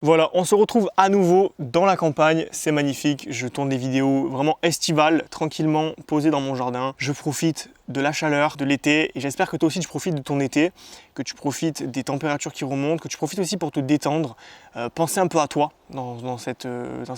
Voilà, on se retrouve à nouveau dans la campagne, c'est magnifique, je tourne des vidéos vraiment estivales, tranquillement posées dans mon jardin. Je profite de la chaleur, de l'été, et j'espère que toi aussi tu profites de ton été, que tu profites des températures qui remontent, que tu profites aussi pour te détendre, penser un peu à toi dans cette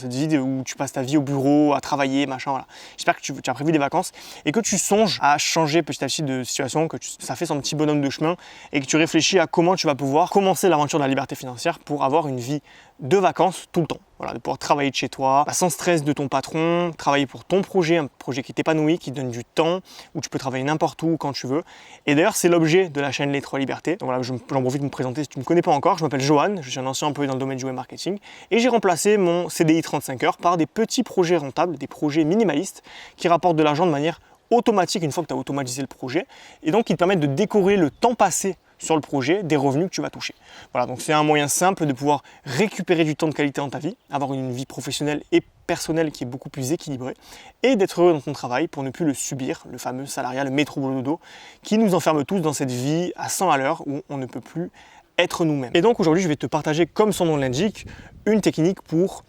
vie où tu passes ta vie au bureau, à travailler, machin, voilà. J'espère que tu as prévu des vacances et que tu songes à changer petit à petit de situation, ça fait son petit bonhomme de chemin et que tu réfléchis à comment tu vas pouvoir commencer l'aventure de la liberté financière pour avoir une vie de vacances tout le temps. Voilà, de pouvoir travailler de chez toi, sans stress de ton patron, travailler pour ton projet, un projet qui t'épanouit, qui te donne du temps, où tu peux travailler n'importe où, quand tu veux. Et d'ailleurs, c'est l'objet de la chaîne Les 3 Libertés. Donc voilà, j'en profite de me présenter si tu ne me connais pas encore. Je m'appelle Johan, je suis un ancien employé dans le domaine du web marketing et j'ai remplacé mon CDI 35 heures par des petits projets rentables, des projets minimalistes qui rapportent de l'argent de manière automatique une fois que tu as automatisé le projet et donc qui te permettent de décorer le temps passé sur le projet des revenus que tu vas toucher. Voilà, donc c'est un moyen simple de pouvoir récupérer du temps de qualité dans ta vie, avoir une vie professionnelle et personnelle qui est beaucoup plus équilibrée et d'être heureux dans ton travail pour ne plus le subir, le fameux salariat, le métro boulot dodo qui nous enferme tous dans cette vie à 100 à l'heure où on ne peut plus être nous-mêmes. Et donc aujourd'hui, je vais te partager, comme son nom l'indique, une technique pour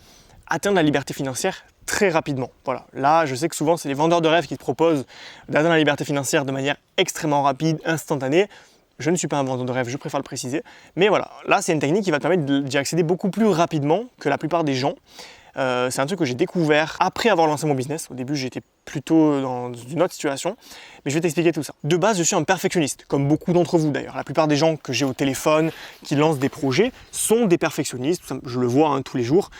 atteindre la liberté financière très rapidement. Voilà, là je sais que souvent c'est les vendeurs de rêves qui te proposent d'atteindre la liberté financière de manière extrêmement rapide, instantanée. Je ne suis pas un vendeur de rêve, je préfère le préciser. Mais voilà, là c'est une technique qui va te permettre d'y accéder beaucoup plus rapidement que la plupart des gens. C'est un truc que j'ai découvert après avoir lancé mon business. Au début, j'étais plutôt dans une autre situation. Mais je vais t'expliquer tout ça. De base, je suis un perfectionniste, comme beaucoup d'entre vous d'ailleurs. La plupart des gens que j'ai au téléphone, qui lancent des projets, sont des perfectionnistes. Je le vois tous les jours.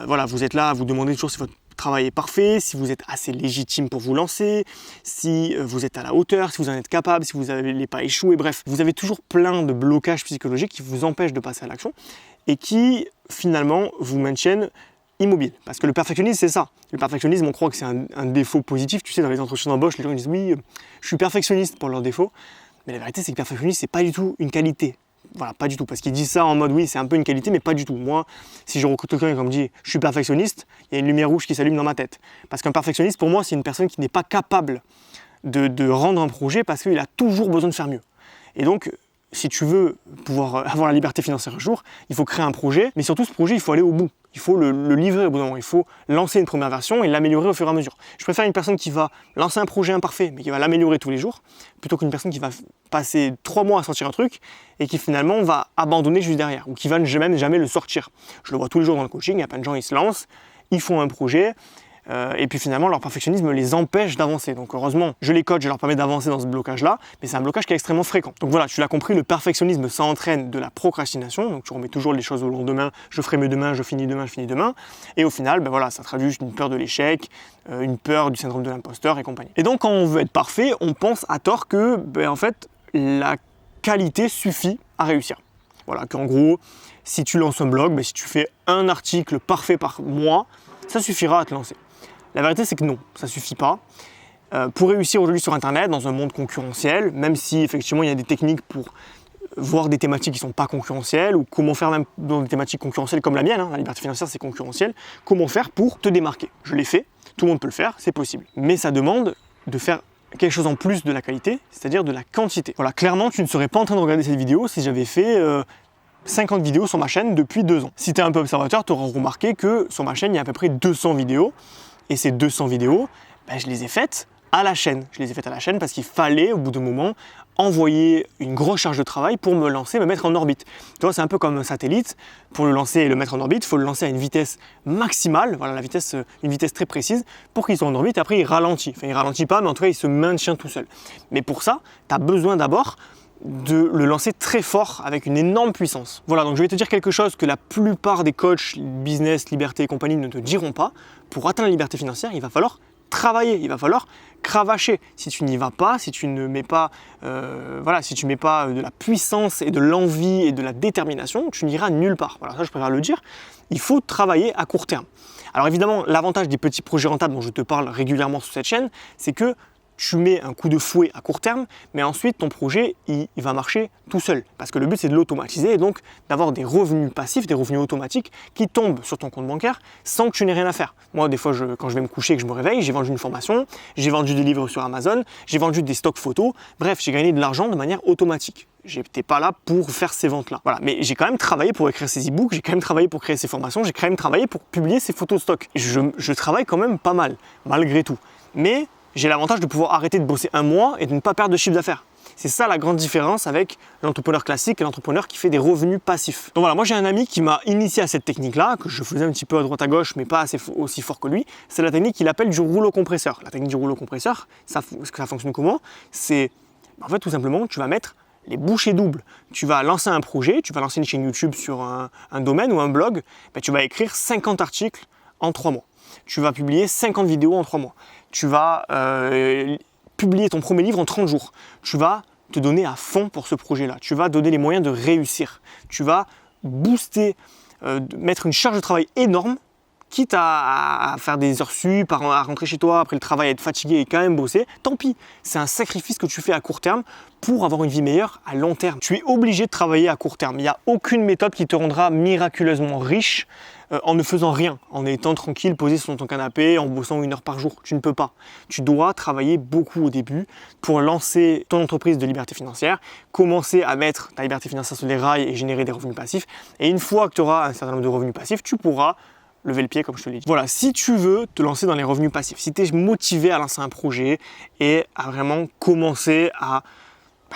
Voilà, vous êtes là à vous demander toujours si votre travail est parfait, si vous êtes assez légitime pour vous lancer, si vous êtes à la hauteur, si vous en êtes capable, si vous n'allez pas échouer, bref. Vous avez toujours plein de blocages psychologiques qui vous empêchent de passer à l'action et qui, finalement, vous maintiennent immobile. Parce que le perfectionnisme, c'est ça. Le perfectionnisme, on croit que c'est un défaut positif. Tu sais, dans les entretiens d'embauche, les gens disent « oui, je suis perfectionniste pour leur défaut ». Mais la vérité, c'est que perfectionniste, c'est pas du tout une qualité. Voilà, pas du tout. Parce qu'ils disent ça en mode oui, c'est un peu une qualité, mais pas du tout. Moi, si je recrute quelqu'un qui me dit je suis perfectionniste, il y a une lumière rouge qui s'allume dans ma tête. Parce qu'un perfectionniste, pour moi, c'est une personne qui n'est pas capable de rendre un projet parce qu'il a toujours besoin de faire mieux. Et donc, si tu veux pouvoir avoir la liberté financière un jour, il faut créer un projet, mais surtout ce projet, il faut aller au bout. Il faut le livrer au bout d'un moment. Il faut lancer une première version et l'améliorer au fur et à mesure. Je préfère une personne qui va lancer un projet imparfait, mais qui va l'améliorer tous les jours, plutôt qu'une personne qui va passer 3 mois à sortir un truc et qui finalement va abandonner juste derrière, ou qui va jamais le sortir. Je le vois tous les jours dans le coaching, il y a plein de gens, ils se lancent, ils font un projet, et puis finalement leur perfectionnisme les empêche d'avancer. Donc heureusement, je les coach, je leur permets d'avancer dans ce blocage-là, mais c'est un blocage qui est extrêmement fréquent. Donc voilà, tu l'as compris, le perfectionnisme, ça entraîne de la procrastination, donc tu remets toujours les choses au lendemain, je ferai mieux demain, je finis demain, et au final, ben voilà, ça traduit une peur de l'échec, une peur du syndrome de l'imposteur et compagnie. Et donc quand on veut être parfait, on pense à tort que, en fait, la qualité suffit à réussir. Voilà, qu'en gros, si tu lances un blog, si tu fais un article parfait par mois, ça suffira à te lancer. La vérité, c'est que non, ça ne suffit pas. Pour réussir aujourd'hui sur Internet, dans un monde concurrentiel, même si effectivement il y a des techniques pour voir des thématiques qui ne sont pas concurrentielles, ou comment faire même dans des thématiques concurrentielles comme la mienne, la liberté financière c'est concurrentiel, comment faire pour te démarquer. Je l'ai fait, tout le monde peut le faire, c'est possible. Mais ça demande de faire quelque chose en plus de la qualité, c'est-à-dire de la quantité. Voilà, clairement, tu ne serais pas en train de regarder cette vidéo si j'avais fait 50 vidéos sur ma chaîne depuis 2 ans. Si tu es un peu observateur, tu auras remarqué que sur ma chaîne, il y a à peu près 200 vidéos. Et ces 200 vidéos, je les ai faites à la chaîne. Je les ai faites à la chaîne parce qu'il fallait, au bout d'un moment, envoyer une grosse charge de travail pour me lancer, me mettre en orbite. Tu vois, c'est un peu comme un satellite. Pour le lancer et le mettre en orbite, il faut le lancer à une vitesse maximale, voilà, une vitesse très précise, pour qu'il soit en orbite. Et après, il ralentit. Enfin, il ralentit pas, mais en tout cas, il se maintient tout seul. Mais pour ça, tu as besoin d'abord de le lancer très fort avec une énorme puissance. Voilà, donc je vais te dire quelque chose que la plupart des coachs, business, liberté et compagnie ne te diront pas. Pour atteindre la liberté financière, il va falloir travailler, il va falloir cravacher. Si tu n'y vas pas, si tu ne mets pas, si tu mets pas de la puissance et de l'envie et de la détermination, tu n'iras nulle part. Voilà, ça je préfère le dire. Il faut travailler à court terme. Alors évidemment, l'avantage des petits projets rentables dont je te parle régulièrement sur cette chaîne, c'est que tu mets un coup de fouet à court terme, mais ensuite ton projet il va marcher tout seul. Parce que le but c'est de l'automatiser et donc d'avoir des revenus passifs, des revenus automatiques qui tombent sur ton compte bancaire sans que tu n'aies rien à faire. Moi des fois quand je vais me coucher et que je me réveille, j'ai vendu une formation, j'ai vendu des livres sur Amazon, j'ai vendu des stocks photos, bref j'ai gagné de l'argent de manière automatique. J'étais pas là pour faire ces ventes-là. Voilà, mais j'ai quand même travaillé pour écrire ces e-books, j'ai quand même travaillé pour créer ces formations, j'ai quand même travaillé pour publier ces photos de stock. Je travaille quand même pas mal, malgré tout. Mais j'ai l'avantage de pouvoir arrêter de bosser un mois et de ne pas perdre de chiffre d'affaires. C'est ça la grande différence avec l'entrepreneur classique et l'entrepreneur qui fait des revenus passifs. Donc voilà, moi j'ai un ami qui m'a initié à cette technique-là, que je faisais un petit peu à droite à gauche, mais pas aussi fort que lui. C'est la technique qu'il appelle du rouleau compresseur. La technique du rouleau compresseur, ça fonctionne comment? C'est en fait tout simplement, tu vas mettre les bouchées doubles. Tu vas lancer un projet, tu vas lancer une chaîne YouTube sur un domaine ou un blog, ben, tu vas écrire 50 articles en 3 mois. Tu vas publier 50 vidéos en 3 mois. Tu vas publier ton premier livre en 30 jours. Tu vas te donner à fond pour ce projet-là. Tu vas donner les moyens de réussir. Tu vas booster, mettre une charge de travail énorme, quitte à faire des heures sup, à rentrer chez toi après le travail, à être fatigué et quand même bosser. Tant pis, c'est un sacrifice que tu fais à court terme pour avoir une vie meilleure à long terme. Tu es obligé de travailler à court terme. Il n'y a aucune méthode qui te rendra miraculeusement riche en ne faisant rien, en étant tranquille, posé sur ton canapé, en bossant 1 heure par jour. Tu ne peux pas. Tu dois travailler beaucoup au début pour lancer ton entreprise de liberté financière, commencer à mettre ta liberté financière sur les rails et générer des revenus passifs. Et une fois que tu auras un certain nombre de revenus passifs, tu pourras lever le pied comme je te l'ai dit. Voilà, si tu veux te lancer dans les revenus passifs, si tu es motivé à lancer un projet et à vraiment commencer à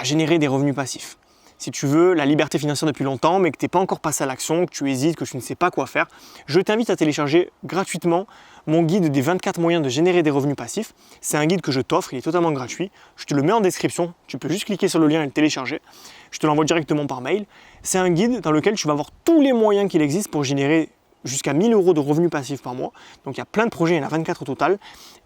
générer des revenus passifs, si tu veux la liberté financière depuis longtemps mais que tu n'es pas encore passé à l'action, que tu hésites, que tu ne sais pas quoi faire, je t'invite à télécharger gratuitement mon guide des 24 moyens de générer des revenus passifs. C'est un guide que je t'offre, il est totalement gratuit. Je te le mets en description, tu peux juste cliquer sur le lien et le télécharger. Je te l'envoie directement par mail. C'est un guide dans lequel tu vas avoir tous les moyens qu'il existe pour générer jusqu'à 1 000 € de revenus passifs par mois. Donc il y a plein de projets, il y en a 24 au total.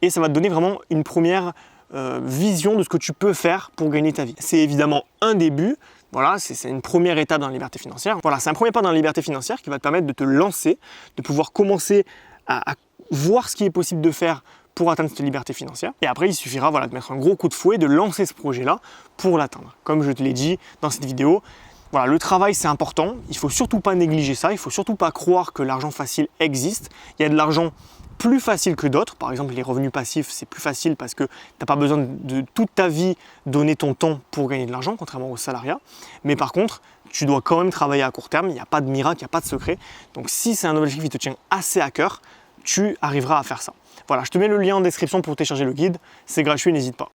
Et ça va te donner vraiment une première vision de ce que tu peux faire pour gagner ta vie. C'est évidemment un début. Voilà, c'est une première étape dans la liberté financière. Voilà, c'est un premier pas dans la liberté financière qui va te permettre de te lancer, de pouvoir commencer à voir ce qui est possible de faire pour atteindre cette liberté financière. Et après, il suffira voilà, de mettre un gros coup de fouet, de lancer ce projet-là pour l'atteindre. Comme je te l'ai dit dans cette vidéo, voilà, le travail c'est important, il ne faut surtout pas négliger ça, il ne faut surtout pas croire que l'argent facile existe. Il y a de l'argent plus facile que d'autres, par exemple les revenus passifs c'est plus facile parce que tu n'as pas besoin de toute ta vie donner ton temps pour gagner de l'argent, contrairement au salariat. Mais par contre, tu dois quand même travailler à court terme, il n'y a pas de miracle, il n'y a pas de secret. Donc si c'est un objectif qui te tient assez à cœur, tu arriveras à faire ça. Voilà, je te mets le lien en description pour télécharger le guide, c'est gratuit, n'hésite pas.